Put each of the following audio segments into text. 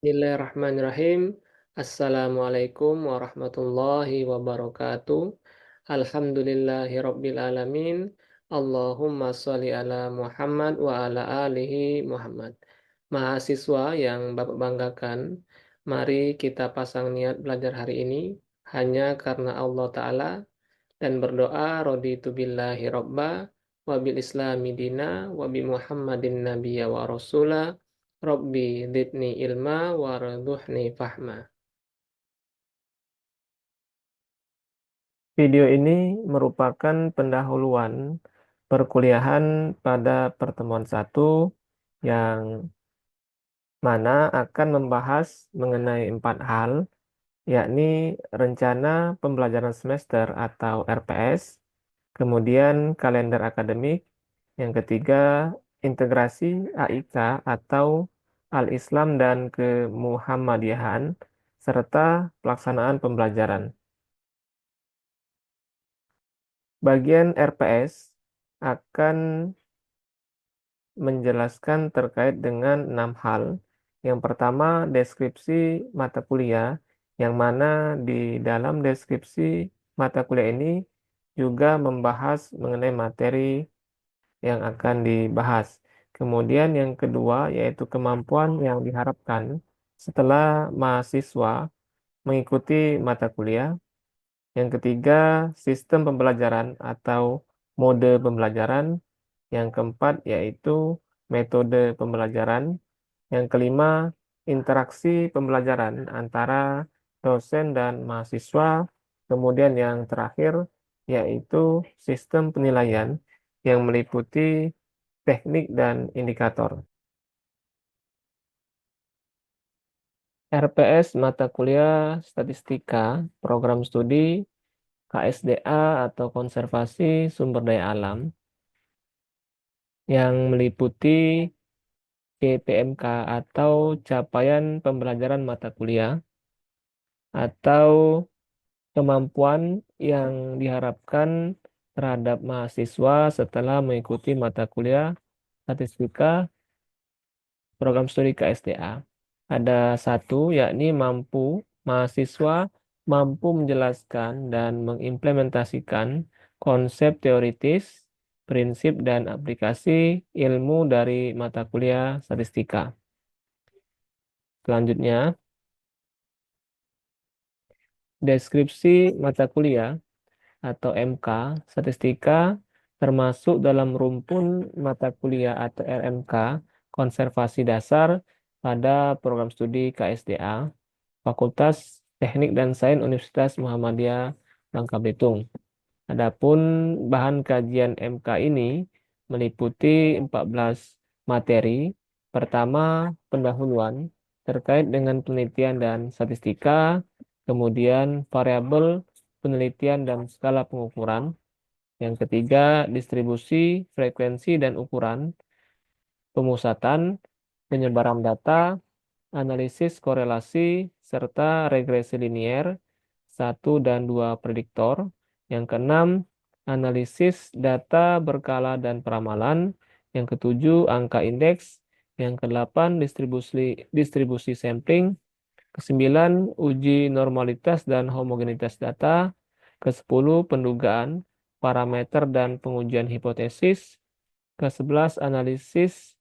Bismillahirrahmanirrahim. Assalamualaikum warahmatullahi wabarakatuh. Alhamdulillahi alamin. Allahumma sholli ala Muhammad wa ala alihi Muhammad. Mahasiswa yang Bapak banggakan, mari kita pasang niat belajar hari ini hanya karena Allah Ta'ala dan berdoa raditu billahi robba wa bil islami dina wa bi Muhammadin nabiyya wa rasula Robbi zidni ilma warzuqni fahma. Video ini merupakan pendahuluan perkuliahan pada pertemuan 1 yang mana akan membahas mengenai 4 hal, yakni rencana pembelajaran semester atau RPS, kemudian kalender akademik, yang ketiga integrasi AIK atau Al-Islam dan Kemuhammadiyahan, serta pelaksanaan pembelajaran. Bagian RPS akan menjelaskan terkait dengan 6 hal. Yang pertama, deskripsi mata kuliah, yang mana di dalam deskripsi mata kuliah ini juga membahas mengenai materi yang akan dibahas. Kemudian yang kedua, yaitu kemampuan yang diharapkan setelah mahasiswa mengikuti mata kuliah. Yang ketiga, sistem pembelajaran atau mode pembelajaran. Yang keempat, yaitu metode pembelajaran. Yang kelima, interaksi pembelajaran antara dosen dan mahasiswa. Kemudian yang terakhir, yaitu sistem penilaian yang meliputi teknik dan indikator. RPS mata kuliah statistika, program studi KSDA atau konservasi sumber daya alam yang meliputi CPMK atau capaian pembelajaran mata kuliah atau kemampuan yang diharapkan terhadap mahasiswa setelah mengikuti mata kuliah statistika program studi KSDA. Ada satu, yakni mahasiswa mampu menjelaskan dan mengimplementasikan konsep teoritis, prinsip, dan aplikasi ilmu dari mata kuliah statistika. Selanjutnya, deskripsi mata kuliah atau MK statistika termasuk dalam rumpun mata kuliah atau RMK konservasi dasar pada program studi KSDA Fakultas Teknik dan Sains Universitas Muhammadiyah Bangka Belitung. Adapun bahan kajian MK ini meliputi 14 materi. Pertama, pendahuluan terkait dengan penelitian dan statistika, kemudian variabel penelitian dan skala pengukuran. Yang ketiga, distribusi, frekuensi, dan ukuran, pemusatan, penyebaran data, analisis korelasi, serta regresi linier, 1 dan 2 prediktor. Yang keenam, analisis data berkala dan peramalan. Yang ketujuh, angka indeks. Yang kedelapan, distribusi sampling. Kesembilan, uji normalitas dan homogenitas data. Kesepuluh, pendugaan, parameter dan pengujian hipotesis. Ke-11, analisis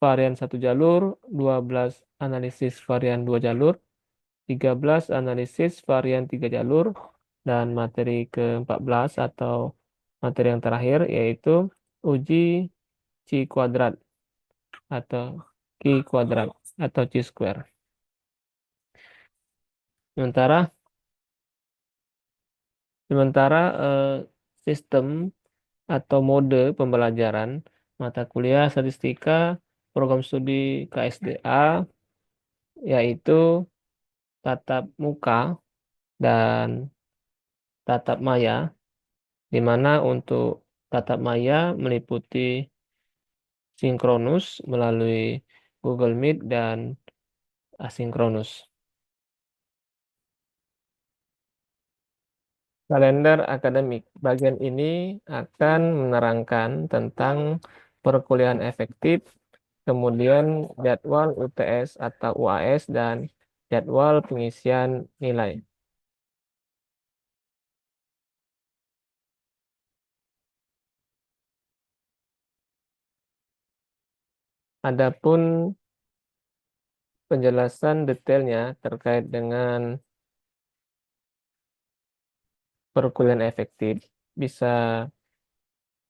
varian 1 jalur. 12, analisis varian 2 jalur. 13, analisis varian 3 jalur. Dan materi ke-14 atau materi yang terakhir yaitu uji Chi kuadrat atau Chi kuadrat atau Chi square. Sementara sementara sistem atau mode pembelajaran mata kuliah statistika program studi KSDA yaitu tatap muka dan tatap maya, di mana untuk tatap maya meliputi sinkronus melalui Google Meet dan asinkronus. Kalender akademik. Bagian ini akan menerangkan tentang perkuliahan efektif kemudian jadwal UTS atau UAS, dan jadwal pengisian nilai. Adapun penjelasan detailnya terkait dengan perkuliahan efektif bisa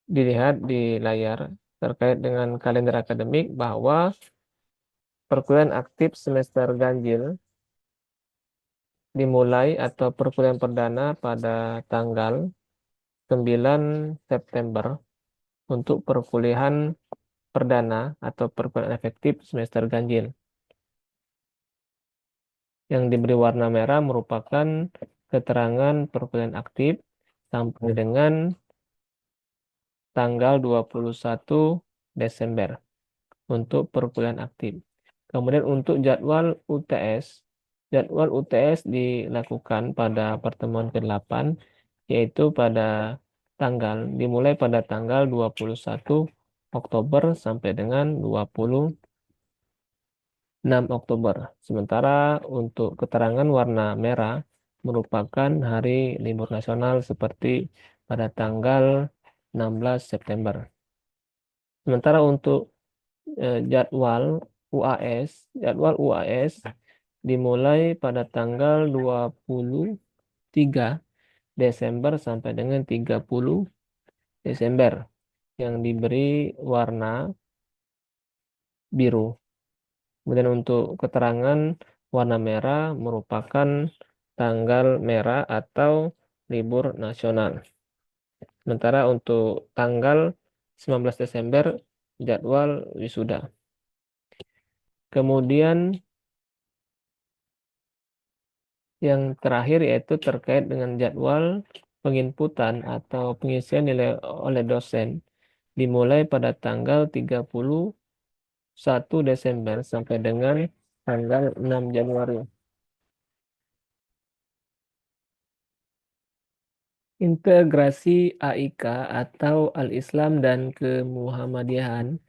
dilihat di layar terkait dengan kalender akademik bahwa perkuliahan aktif semester ganjil dimulai atau perkuliahan perdana pada tanggal 9 September untuk perkuliahan perdana atau perkuliahan efektif semester ganjil. Yang diberi warna merah merupakan keterangan perkuliahan aktif sampai dengan tanggal 21 Desember untuk perkuliahan aktif. Kemudian untuk jadwal UTS dilakukan pada pertemuan ke-8, yaitu dimulai pada tanggal 21 Oktober sampai dengan 26 Oktober. Sementara untuk keterangan warna merah merupakan hari libur nasional seperti pada tanggal 16 September. Sementara untuk jadwal UAS dimulai pada tanggal 23 Desember sampai dengan 30 Desember yang diberi warna biru. Kemudian untuk keterangan warna merah merupakan tanggal merah atau libur nasional. Sementara untuk tanggal 19 Desember jadwal wisuda. Kemudian yang terakhir yaitu terkait dengan jadwal penginputan atau pengisian nilai oleh dosen dimulai pada tanggal 31 Desember sampai dengan tanggal 6 Januari. Integrasi AIK atau Al-Islam dan Kemuhammadiyahan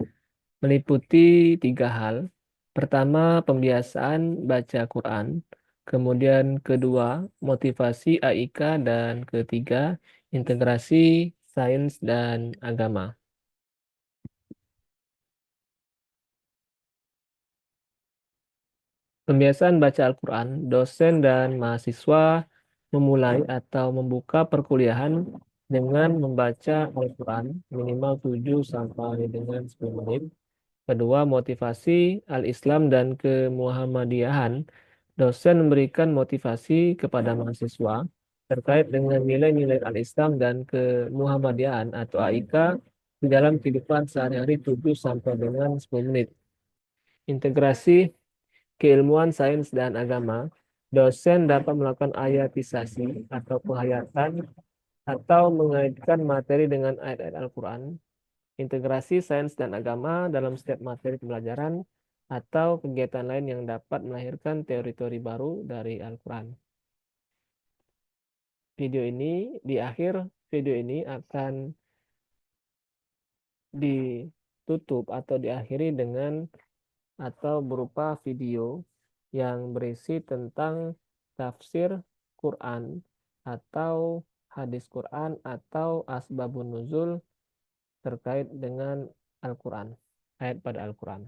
meliputi tiga hal. Pertama, pembiasaan baca Quran. Kemudian kedua, motivasi AIK. Dan ketiga, integrasi sains dan agama. Pembiasaan baca Al-Quran, dosen dan mahasiswa memulai atau membuka perkuliahan dengan membaca Al-Quran minimal 7 sampai dengan 10 menit. Kedua, motivasi Al-Islam dan Kemuhammadiyahan. Dosen memberikan motivasi kepada mahasiswa terkait dengan nilai-nilai Al-Islam dan Kemuhammadiyahan atau AIK di dalam kehidupan sehari-hari 7 sampai dengan 10 menit. Integrasi keilmuan sains dan agama. Dosen dapat melakukan ayatisasi atau penghayatan atau mengaitkan materi dengan ayat-ayat Al-Quran, integrasi sains dan agama dalam setiap materi pembelajaran, atau kegiatan lain yang dapat melahirkan teori-teori baru dari Al-Quran. Di akhir video ini akan ditutup atau diakhiri dengan atau berupa video yang berisi tentang tafsir Quran atau hadis Quran atau asbabun nuzul terkait dengan Al-Quran, ayat pada Al-Quran.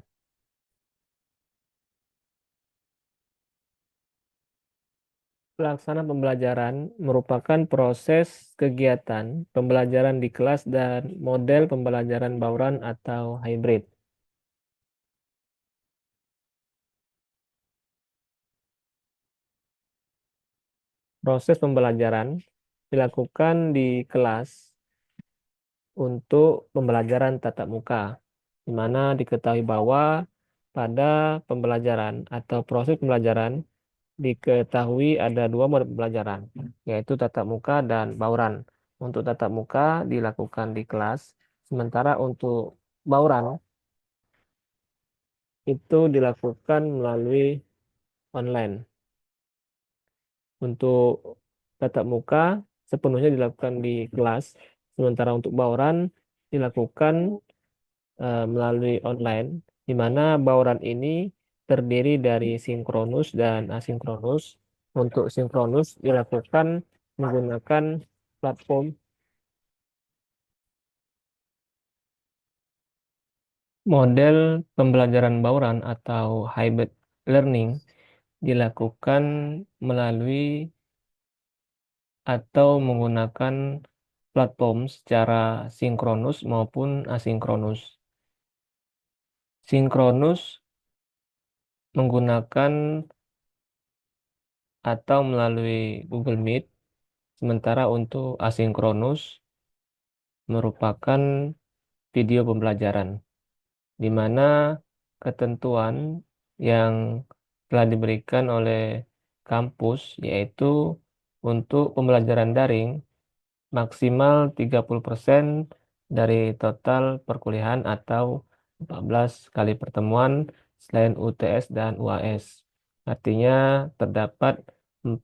Pelaksana pembelajaran merupakan proses kegiatan pembelajaran di kelas dan model pembelajaran bauran atau hybrid. Proses pembelajaran dilakukan di kelas untuk pembelajaran tatap muka, di mana diketahui bahwa pada pembelajaran atau proses pembelajaran diketahui ada dua mode pembelajaran, yaitu tatap muka dan bauran. Untuk tatap muka dilakukan di kelas, sementara untuk bauran itu dilakukan melalui online. Untuk tatap muka sepenuhnya dilakukan di kelas, sementara untuk bauran dilakukan melalui online, di mana bauran ini terdiri dari sinkronus dan asinkronus. Untuk sinkronus dilakukan menggunakan platform model pembelajaran bauran atau hybrid learning dilakukan melalui atau menggunakan platform secara sinkronus maupun asinkronus. Sinkronus menggunakan atau melalui Google Meet, sementara untuk asinkronus merupakan video pembelajaran, di mana ketentuan yang telah diberikan oleh kampus yaitu untuk pembelajaran daring maksimal 30% dari total perkuliahan atau 14 kali pertemuan selain UTS dan UAS. Artinya terdapat 4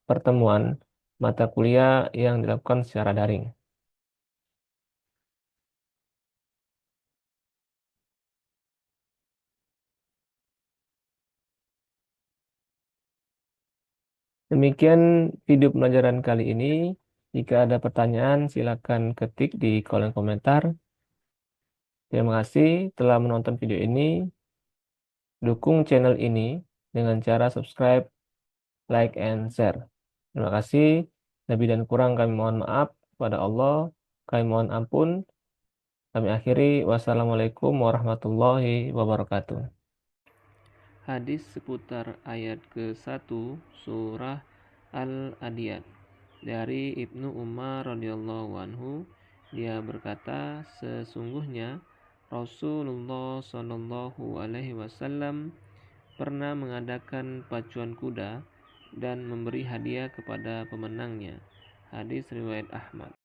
pertemuan mata kuliah yang dilakukan secara daring. Demikian video pembelajaran kali ini. Jika ada pertanyaan, silakan ketik di kolom komentar. Terima kasih telah menonton video ini. Dukung channel ini dengan cara subscribe, like, and share. Terima kasih. Lebih dan kurang kami mohon maaf kepada Allah. Kami mohon ampun. Kami akhiri. Wassalamualaikum warahmatullahi wabarakatuh. Hadis seputar ayat ke-1 surah Al-Adiyat dari Ibnu Umar radhiyallahu anhu. Dia berkata, sesungguhnya Rasulullah Shallallahu alaihi wasallam pernah mengadakan pacuan kuda dan memberi hadiah kepada pemenangnya. Hadis riwayat Ahmad.